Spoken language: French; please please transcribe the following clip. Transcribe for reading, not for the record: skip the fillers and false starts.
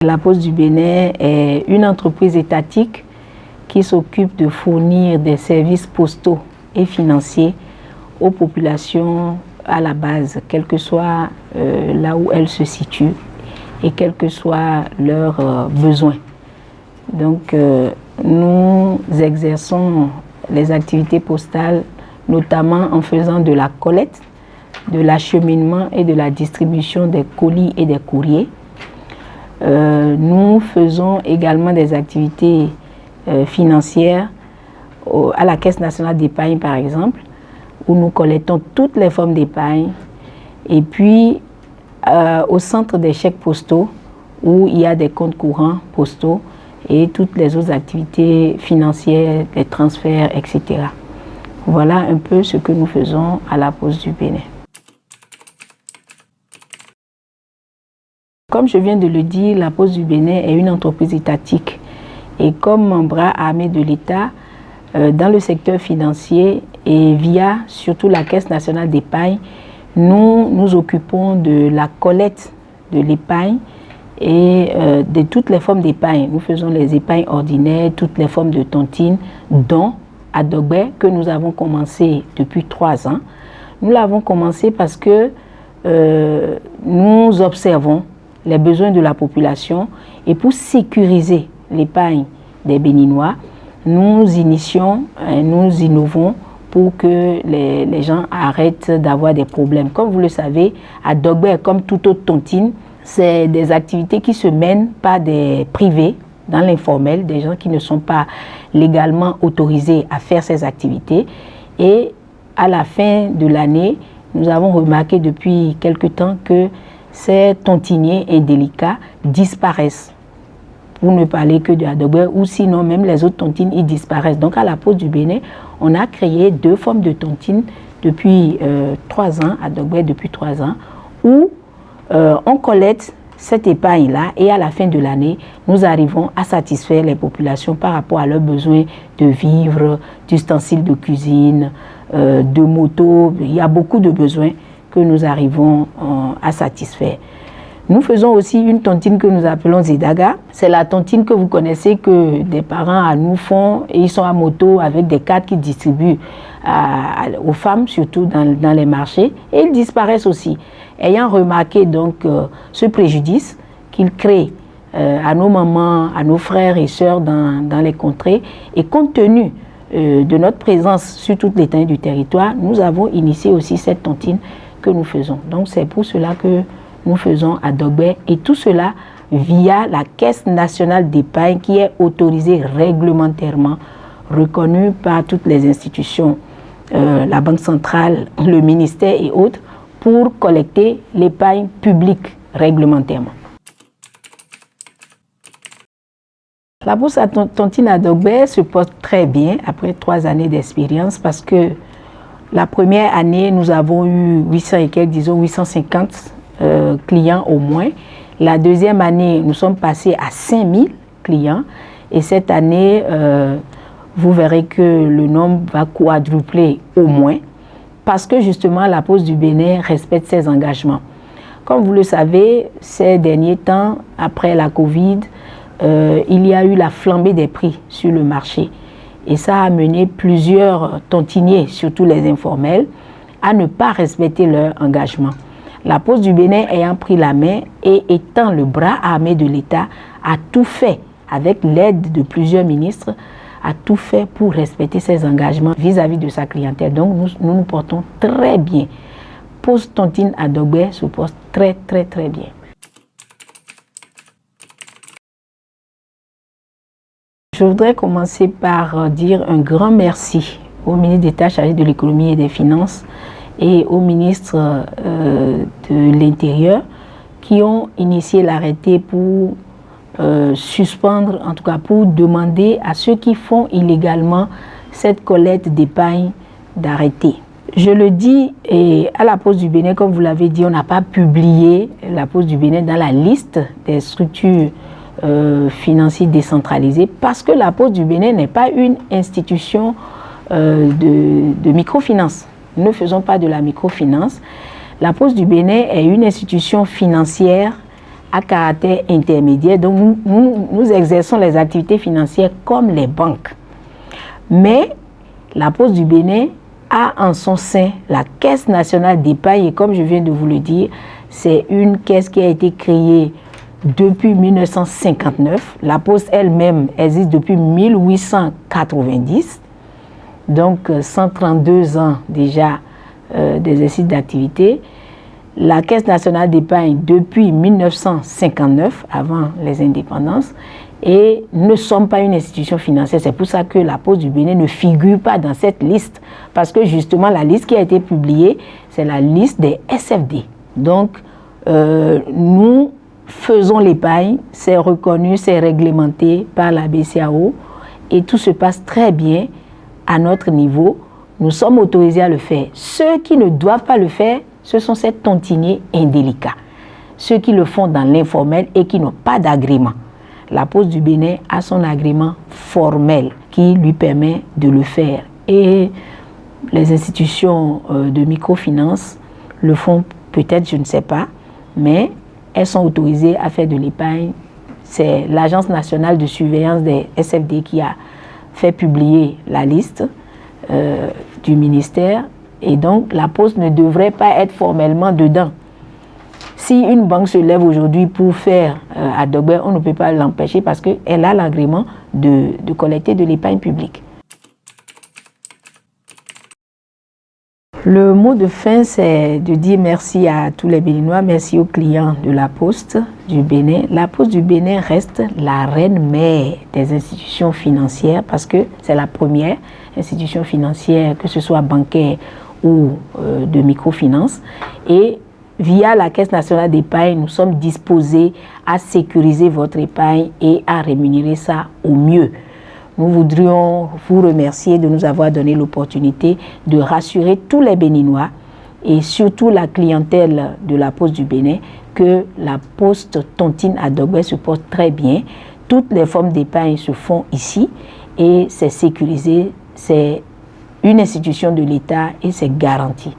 La Poste du Bénin est une entreprise étatique qui s'occupe de fournir des services postaux et financiers aux populations à la base, quel que soit là où elles se situent et quels que soient leurs besoins. Donc, nous exerçons les activités postales, notamment en faisant de la collecte, de l'acheminement et de la distribution des colis et des courriers. Nous faisons également des activités financières à la Caisse nationale d'épargne, par exemple, où nous collectons toutes les formes d'épargne, et puis au centre des chèques postaux, où il y a des comptes courants postaux et toutes les autres activités financières, les transferts, etc. Voilà un peu ce que nous faisons à la Poste du Bénin. Comme je viens de le dire, la Poste du Bénin est une entreprise étatique. Et comme un bras armé de l'État, dans le secteur financier et via surtout la Caisse nationale d'épargne, nous nous occupons de la collecte de l'épargne et de toutes les formes d'épargne. Nous faisons les épargnes ordinaires, toutes les formes de tontine, dont à Dogbe, que nous avons commencé depuis 3 ans. Nous l'avons commencé parce que nous observons les besoins de la population et pour sécuriser l'épargne des Béninois, nous initions, nous innovons pour que les gens arrêtent d'avoir des problèmes. Comme vous le savez, à Dogbe, comme toute autre tontine, c'est des activités qui se mènent par des privés, dans l'informel, des gens qui ne sont pas légalement autorisés à faire ces activités. Et à la fin de l'année, nous avons remarqué depuis quelque temps que ces tontiniers indélicats disparaissent. Pour ne parler que de Dogbe, ou sinon même les autres tontines, ils disparaissent. Donc à la Poste du Bénin, on a créé 2 formes de tontines depuis 3 ans, à Dogbe depuis 3 ans, où on collecte cette épargne-là et à la fin de l'année, nous arrivons à satisfaire les populations par rapport à leurs besoins de vivres, d'ustensiles de cuisine, de motos. Il y a beaucoup de besoins que nous arrivons à satisfaire. Nous faisons aussi une tontine que nous appelons Zidaga. C'est la tontine que vous connaissez que des parents à nous font et ils sont à moto avec des cartes qu'ils distribuent aux femmes, surtout dans les marchés, et ils disparaissent aussi. Ayant remarqué donc ce préjudice qu'ils créent à nos mamans, à nos frères et sœurs dans les contrées, et compte tenu de notre présence sur toute l'étendue du territoire, nous avons initié aussi cette tontine que nous faisons. Donc c'est pour cela que nous faisons à Dogbe, et tout cela via la Caisse nationale d'épargne qui est autorisée réglementairement, reconnue par toutes les institutions, la Banque centrale, le ministère et autres, pour collecter l'épargne publique réglementairement. La bourse à tontine à Dogbe se porte très bien après 3 années d'expérience parce que la première année, nous avons eu 800 et quelques, disons 850 clients au moins. La deuxième année, nous sommes passés à 5000 clients. Et cette année, vous verrez que le nombre va quadrupler au moins parce que justement, la Poste du Bénin respecte ses engagements. Comme vous le savez, ces derniers temps, après la Covid, il y a eu la flambée des prix sur le marché. Et ça a amené plusieurs tontiniers, surtout les informels, à ne pas respecter leur engagement. La Poste du Bénin ayant pris la main et étant le bras armé de l'État, a tout fait, avec l'aide de plusieurs ministres, a tout fait pour respecter ses engagements vis-à-vis de sa clientèle. Donc nous nous portons très bien. Poste Tontine à Dogbe se porte très bien. Je voudrais commencer par dire un grand merci au ministre d'État chargé de l'économie et des finances et au ministre de l'Intérieur qui ont initié l'arrêté pour suspendre, en tout cas pour demander à ceux qui font illégalement cette collecte d'épargne d'arrêter. Je le dis, et à la Poste du Bénin, comme vous l'avez dit, on n'a pas publié la Poste du Bénin dans la liste des structures financières décentralisées parce que la Poste du Bénin n'est pas une institution de microfinance. Nous ne faisons pas de la microfinance. La Poste du Bénin est une institution financière à caractère intermédiaire. Donc, nous exerçons les activités financières comme les banques. Mais la Poste du Bénin a en son sein la Caisse nationale d'épargne. Et comme je viens de vous le dire, c'est une caisse qui a été créée depuis 1959. La Poste elle-même existe depuis 1890. Donc, 132 ans déjà d'exercice d'activité. La Caisse nationale d'épargne depuis 1959, avant les indépendances, et ne sommes pas une institution financière. C'est pour ça que la Poste du Bénin ne figure pas dans cette liste, parce que justement la liste qui a été publiée, c'est la liste des SFD. Donc, nous faisons l'épargne, c'est reconnu, c'est réglementé par la BCEAO, et tout se passe très bien à notre niveau. Nous sommes autorisés à le faire. Ceux qui ne doivent pas le faire, ce sont ces tontiniers indélicats. Ceux qui le font dans l'informel et qui n'ont pas d'agrément. La Poste du Bénin a son agrément formel qui lui permet de le faire. Et les institutions de microfinance le font peut-être, je ne sais pas, mais elles sont autorisées à faire de l'épargne. C'est l'Agence nationale de surveillance des SFD qui a fait publier la liste du ministère. Et donc, la Poste ne devrait pas être formellement dedans. Si une banque se lève aujourd'hui pour faire à Dogbe, on ne peut pas l'empêcher parce qu'elle a l'agrément de collecter de l'épargne publique. Le mot de fin, c'est de dire merci à tous les Béninois, merci aux clients de la Poste du Bénin. La Poste du Bénin reste la reine-mère des institutions financières parce que c'est la première institution financière, que ce soit bancaire ou de microfinance. Et via la Caisse nationale d'épargne, nous sommes disposés à sécuriser votre épargne et à rémunérer ça au mieux. Nous voudrions vous remercier de nous avoir donné l'opportunité de rassurer tous les Béninois et surtout la clientèle de la Poste du Bénin que la Poste tontine à Dogbe se porte très bien. Toutes les formes d'épargne se font ici et c'est sécurisé, c'est une institution de l'État et c'est garanti.